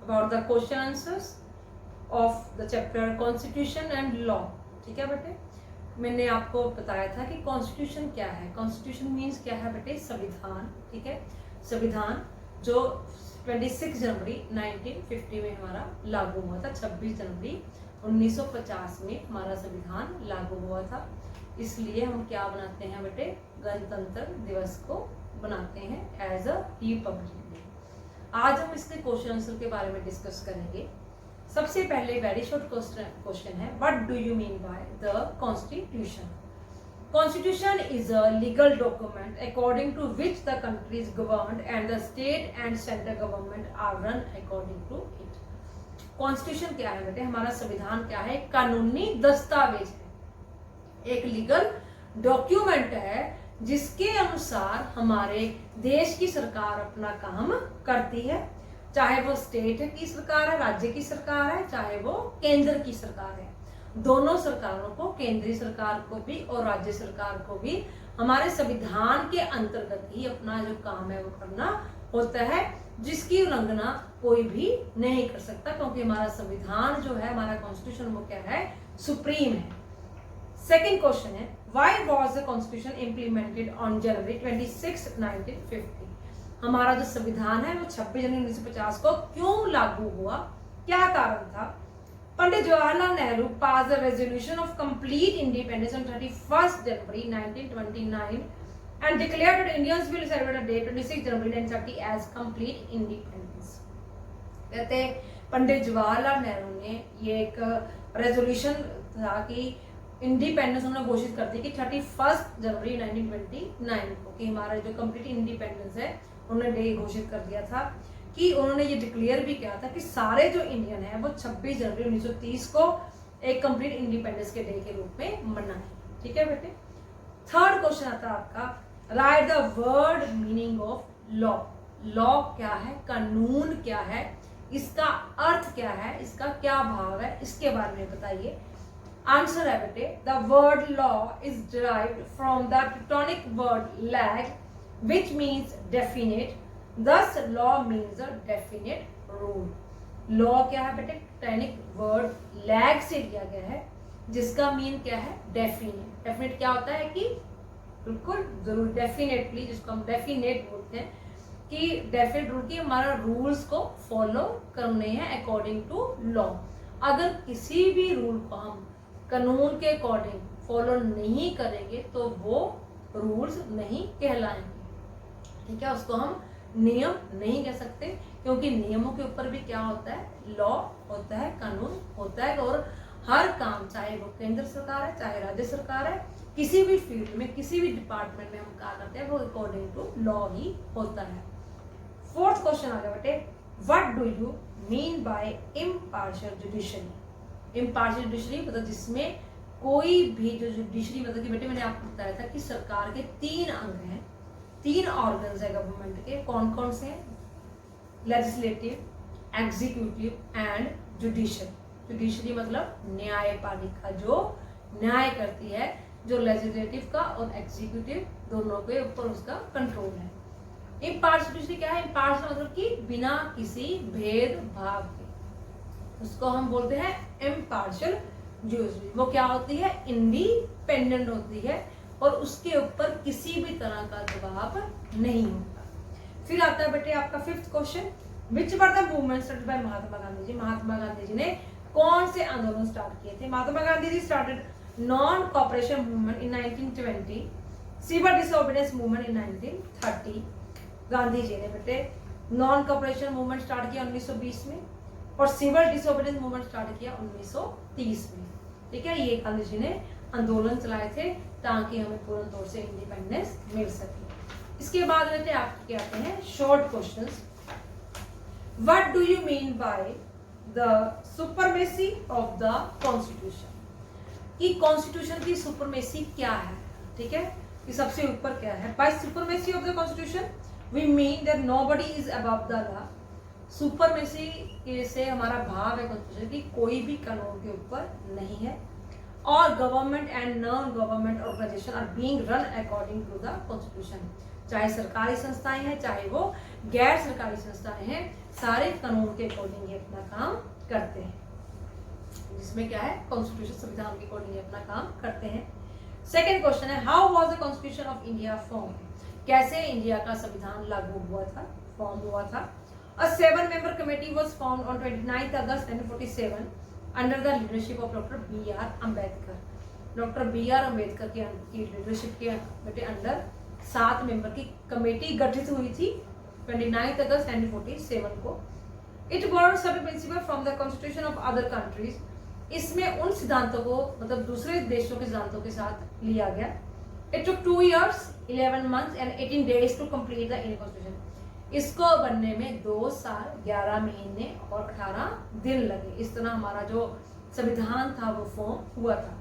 about the question answers of the chapter Constitution and Law। ठीक है बेटे, मैंने आपको बताया था कि कॉन्स्टिट्यूशन क्या है। कॉन्स्टिट्यूशन मीन्स क्या है बेटे? संविधान। ठीक है, संविधान जो 26 जनवरी 1950 में हमारा लागू हुआ था। 26 जनवरी 1950 में हमारा संविधान लागू हुआ था। इसलिए हम क्या बनाते हैं बेटे? गणतंत्र दिवस को बनाते हैं एज अ रिपब्लिक डे। आज हम इसके क्वेश्चन आंसर के बारे में डिस्कस करेंगे। सबसे पहले वेरी शॉर्ट क्वेश्चन है, what do you mean by the constitution? Constitution is a legal document according to which the country is governed and the state and central government are run according to it। Constitution क्या है बेटे? हमारा संविधान क्या है? कानूनी दस्तावेज है, एक लीगल डॉक्यूमेंट है जिसके अनुसार हमारे देश की सरकार अपना काम करती है। चाहे वो स्टेट की सरकार है, राज्य की सरकार है, चाहे वो केंद्र की सरकार है। दोनों सरकारों को, केंद्रीय सरकार को भी और राज्य सरकार को भी हमारे संविधान के अंतर्गत ही अपना जो काम है वो करना होता है, जिसकी उल्लंघना कोई भी नहीं कर सकता, क्योंकि हमारा संविधान जो है, हमारा कॉन्स्टिट्यूशन वो क्या है? सुप्रीम है। सेकेंड क्वेश्चन है, why was the constitution implemented on January 26, 1950? हमारा जो संविधान है वो 26 जनवरी 1950 को क्यों लागू हुआ? क्या कारण था? Pandit Jawaharlal Nehru passed a resolution of complete independence on 31st January 1929 and declared that Indians will celebrate the day 26 January 1930 as complete independence। कहते पंडित जवाहरलाल नेहरू ने ये एक रेजोल्यूशन था कि इंडिपेंडेंस उन्होंने घोषित कर दी कि 31 जनवरी 1929 को कि हमारा जो कंप्लीट इंडिपेंडेंस है उन्होंने डे घोषित कर दिया था, कि उन्होंने ये डिक्लेयर भी किया था कि सारे जो इंडियन है वो 26 जनवरी 1930 को एक कंप्लीट इंडिपेंडेंस के डे के रूप में मनाए। ठीक है बेटे। थर्ड क्वेश्चन आता है आपका, right the word meaning of law. Law क्या है? कानून क्या है? इसका अर्थ क्या है? इसका क्या भाव है? इसके बारे में बताइए। आंसर है बेटे, the word law is derived from the tectonic word lag which means definite, thus law means a definite rule। law क्या है बेटे? टेक्टोनिक वर्ड लैग से लिया गया है, जिसका मीन क्या है? डेफिनेट। डेफिनेट क्या होता है? कि बिल्कुल जरूर, डेफिनेटली, जिसको हम डेफिनेट बोलते हैं, कि डेफिनेट रूल की हमारा रूल्स को फॉलो करने हैं अकॉर्डिंग टू लॉ। अगर किसी भी रूल को हम कानून के अकॉर्डिंग फॉलो नहीं करेंगे तो वो रूल्स नहीं कहलाएंगे। ठीक है, उसको हम नियम नहीं कह सकते, क्योंकि नियमों के ऊपर भी क्या होता है? लॉ होता है, कानून होता है। और हर काम, चाहे वो केंद्र सरकार है, चाहे राज्य सरकार है, किसी भी फील्ड में, किसी भी डिपार्टमेंट में हम क्या करते हैं वो अकॉर्डिंग टू लॉ ही होता है। फोर्थ क्वेश्चन आ गया बेटे, what do you mean bye impartial judiciary? Impartial judiciary मतलब जिसमें कोई भी जो जुडिशरी, मतलब कि बेटे मैंने आपको बताया था कि सरकार के 3 अंग हैं, 3 ऑर्गन्स है गवर्नमेंट के। कौन कौन से हैं? Legislative, executive and judicial. Judiciary मतलब न्यायपालिका, जो न्याय करती है, जो लेजिस्लेटिव का और एग्जीक्यूटिव दोनों के ऊपर उसका कंट्रोल है। इम्पार्शियल जुडिशरी क्या है? इम्पार्शियल मतलब कि बिना किसी भेदभाव के, उसको हम बोलते हैं इम्पार्शियल जुडिशरी। वो क्या होती है? इंडिपेंडेंट होती है और उसके ऊपर किसी भी तरह का दबाव नहीं होता। फिर आता है बेटे आपका fifth question, which were the movement started by Mahatma Gandhi ji? Mahatma Gandhi ji ने कौन से आंदोलन स्टार्ट किए थे? Mahatma Gandhi ji started non cooperation movement in 1920, civil disobedience movement in 1930। Gandhi ji ने बेटे नॉन कॉपरेशन मूवमेंट स्टार्ट किया 1920 में और सिविल डिसोबीडियंस मूवमेंट स्टार्ट किया 1930 में। ठीक है, ये गांधी जी ने आंदोलन चलाए थे ताकि हमें पूर्ण तौर से इंडिपेंडेंस मिल सके। इसके बाद रहते आपके आते हैं short questions. What do you mean by the supremacy of the constitution? कि कॉन्स्टिट्यूशन की सुपरमेसी क्या है? ठीक है, कि सबसे ऊपर क्या है? By supremacy of the constitution we mean that nobody is above the law. Supremacy से हमारा भाव है कॉन्स्टिट्यूशन की कोई भी कानून के ऊपर नहीं है, और government and non government organisation are being run according to the constitution. चाहे सरकारी संस्थाएं हैं, चाहे वो गैर सरकारी संस्थाएं हैं, सारे कानून के अकॉर्डिंग ये अपना काम करते हैं, जिसमें क्या है कॉन्स्टिट्यूशन संविधान के अकॉर्डिंग अपना काम करते हैं। सेकेंड क्वेश्चन है how was the constitution of India form, कैसे इंडिया का संविधान लागू हुआ था, फॉर्म हुआ था। A 7-member committee was formed on 29th August 1947 under the leadership of Dr. B.R. Ambedkar. Doctor B.R. Ambedkar की लीडरशिप के अंडर 7 मेंबर की कमेटी गठित हुई थी 29 अगस्त 1947 को। इट बोरोड सभी principle from the constitution of other countries, इसमें उन सिद्धांतों को मतलब दूसरे देशों के सिद्धांतों के साथ लिया गया। It took 2 years 11 months and 18 days to complete the Indian constitution, इसको बनने में 2 साल 11 महीने और 18 दिन लगे। इस तरह हमारा जो संविधान था वो फॉर्म हुआ था।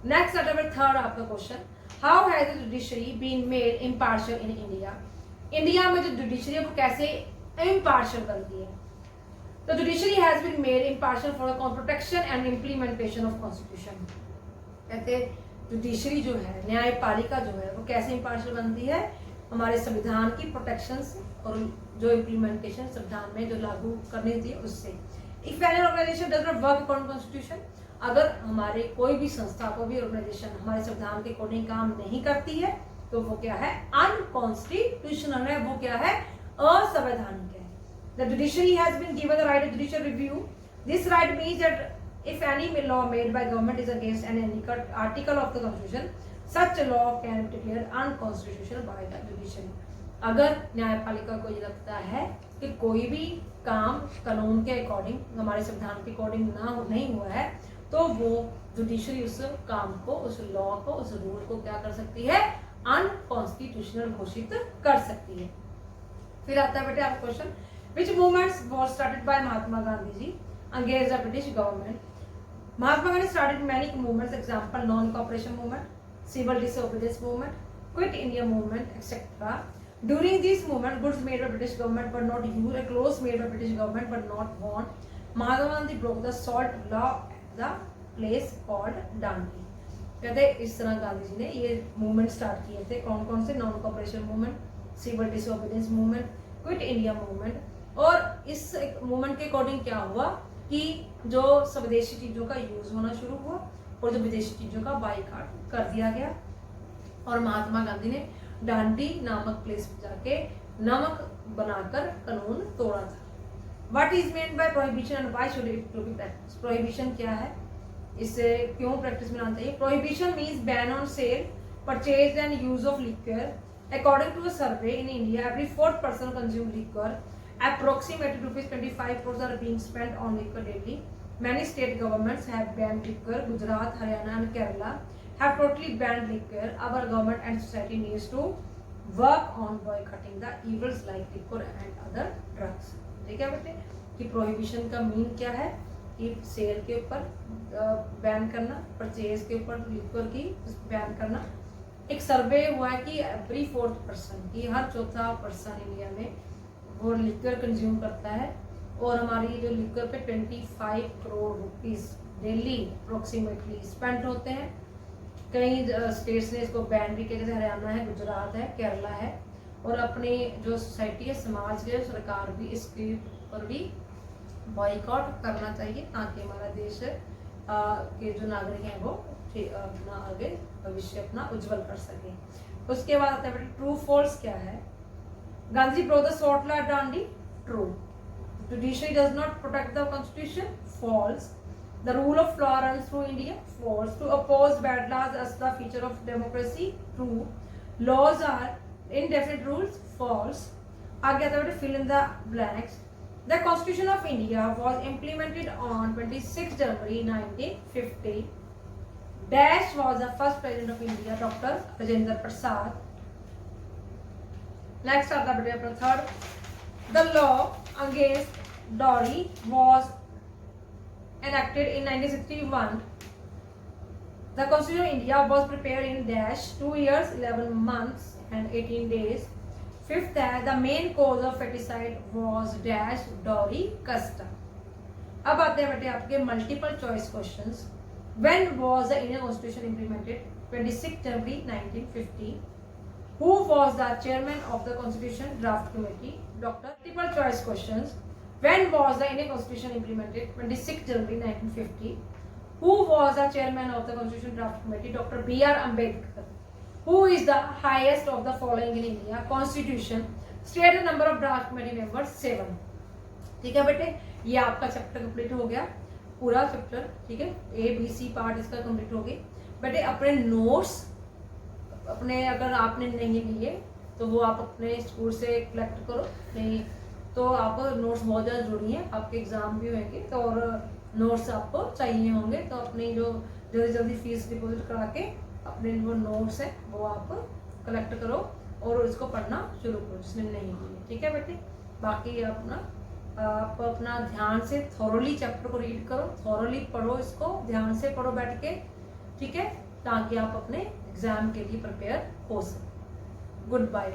नेक्स्ट थर्ड आपका question, how has the judiciary been made impartial in India, India में जो जुडिशरी है वो कैसे इम्पार्शियल बनती है। तो judiciary has been made impartial for the protection and implementation of constitution. कहते जुडिशरी जो है, न्यायपालिका जो है वो कैसे इम्पार्शियल बनती है, हमारे संविधान की प्रोटेक्शन से और जो इम्प्लीमेंटेशन संविधान में जो लागू करनी थी उससे। If any organisation does not work according constitution, अगर हमारे कोई भी संस्था कोई भी ऑर्गेनाइजेशन हमारे संविधान के अकॉर्डिंग काम नहीं करती है तो वो क्या है अनकॉन्स्टिट्यूशनल है, वो क्या है असंवैधानिक है। The judiciary has been given the right to judicial review, this right means that if any law made by government is against any article of the constitution such law can be declared unconstitutional by the judiciary. अगर न्यायपालिका को ये लगता है कि कोई भी काम कानून के अकॉर्डिंग हमारे संविधान के अकॉर्डिंग नहीं हुआ है तो वो जुडिशरी उस काम को, उस लॉ को, उस रूल को क्या कर सकती है अनकॉन्स्टिट्यूशनल घोषित कर सकती है। फिर आता है बेटे आपका question, which movements was started by Mahatma Gandhi ji against the British government. Mahatma Gandhi started many movements, example non cooperation movement, civil disobedience movement, quit India movement, etc. During this movement, goods made by British government were not used, and clothes made by British government were not worn. Mahatma Gandhi broke the salt law at the place called Dandi. कहते इस तरह गांधी जी ने ये movement start किए थे। कौन कौन से? Non cooperation movement, civil disobedience movement, quit India movement. और इस मूवमेंट के अकॉर्डिंग क्या हुआ कि जो स्वदेशी चीजों का यूज होना शुरू हुआ और जो विदेशी चीजों का बाइकाट कर दिया गया। और महात्मा गांधी ने डांडी नामक प्लेस पर जाके नमक बनाकर कानून तोड़ा था। What is mean by prohibition and why should it be practice. Prohibition क्या है, इससे क्यों प्रैक्टिस में लाना चाहिए। Prohibition means ban on sale, purchase and use of liquor. According to a survey in India, every 4th person consume liquor. Approximately ₹25 crores are being spent on liquor daily. Many state governments have banned liquor. Gujarat, Haryana and Kerala have totally banned liquor. Our government and society needs to work on boycotting the evils like liquor and other drugs. ठीक है बेटे कि prohibition का mean क्या है कि cell के ऊपर बैन करना, परचेज के ऊपर लिक्वर की बैन करना। एक सर्वे हुआ है कि एवरी 4th person की हर 4था पर्सन इंडिया में वो लिक्वर कंज्यूम करता है और हमारी जो लिक्वर पे 25 crore rupees daily approximately spend होते हैं। कई स्टेट्स ने इसको बैन भी किया, जैसे हरियाणा है, गुजरात है, केरला है। और अपनी जो सोसाइटी है, समाज के सरकार भी इसके ऊपर भी बॉयकॉट करना चाहिए ताकि हमारा देश के जो नागरिक हैं वो अपना आगे भविष्य अपना उज्जवल कर सके। उसके बाद आता है ट्रू फॉल्स क्या है। Gandhi broke the salt law at Dandi. True. Judiciary does not protect the constitution. False. The rule of law runs through India. False. To oppose bad laws as the feature of democracy. True. Laws are indefinite rules. False. आगे आता है fill in the blanks. The Constitution of India was implemented on 26 January 1950. Dash was the first president of India, Dr. Rajendra Prasad. Next आता है अपना third. The law against dowry was enacted in 1961. The Constitution of India was prepared in dash 2 years 11 months and 18 days. Fifth है the main cause of feticide was dash dowry custom. अब आते हैं बेटे आपके multiple choice questions. When was the Indian Constitution implemented? 26 January 1950. Who was the chairman of the Constitution Draft Committee? Doctor. Multiple choice questions. When was the Indian Constitution implemented? 26 January 1950. Who was the chairman of the Constitution Draft Committee? Dr. B.R. Ambedkar. Who is the highest of the following in India? Constitution. State the number of draft committee members 7. ठीक है बेटे, ये आपका chapter complete हो गया, पूरा chapter, ठीक है, ABC पार्ट इसका कंप्लीट हो गई बेटे। अपने नोट्स अपने अगर आपने नहीं लिए तो वो आप अपने स्कूल से कलेक्ट करो, नहीं तो आपको नोट्स बहुत ज़्यादा जरूरी है, आपके एग्जाम भी होंगे तो और नोट्स आपको चाहिए होंगे, तो अपनी जो जल्दी जल्दी फीस डिपॉजिट करा के अपने जो नोट्स हैं वो आप कलेक्ट करो और इसको पढ़ना शुरू करो जिसने नहीं किए, ठीक है बेटे। बाकी आप अपना ध्यान से थॉरोली चैप्टर को रीड करो, थॉरोली पढ़ो, इसको ध्यान से पढ़ो बैठ के, ठीक है, ताकि आप अपने एग्जाम के लिए प्रिपेयर हो सकें। Good bye.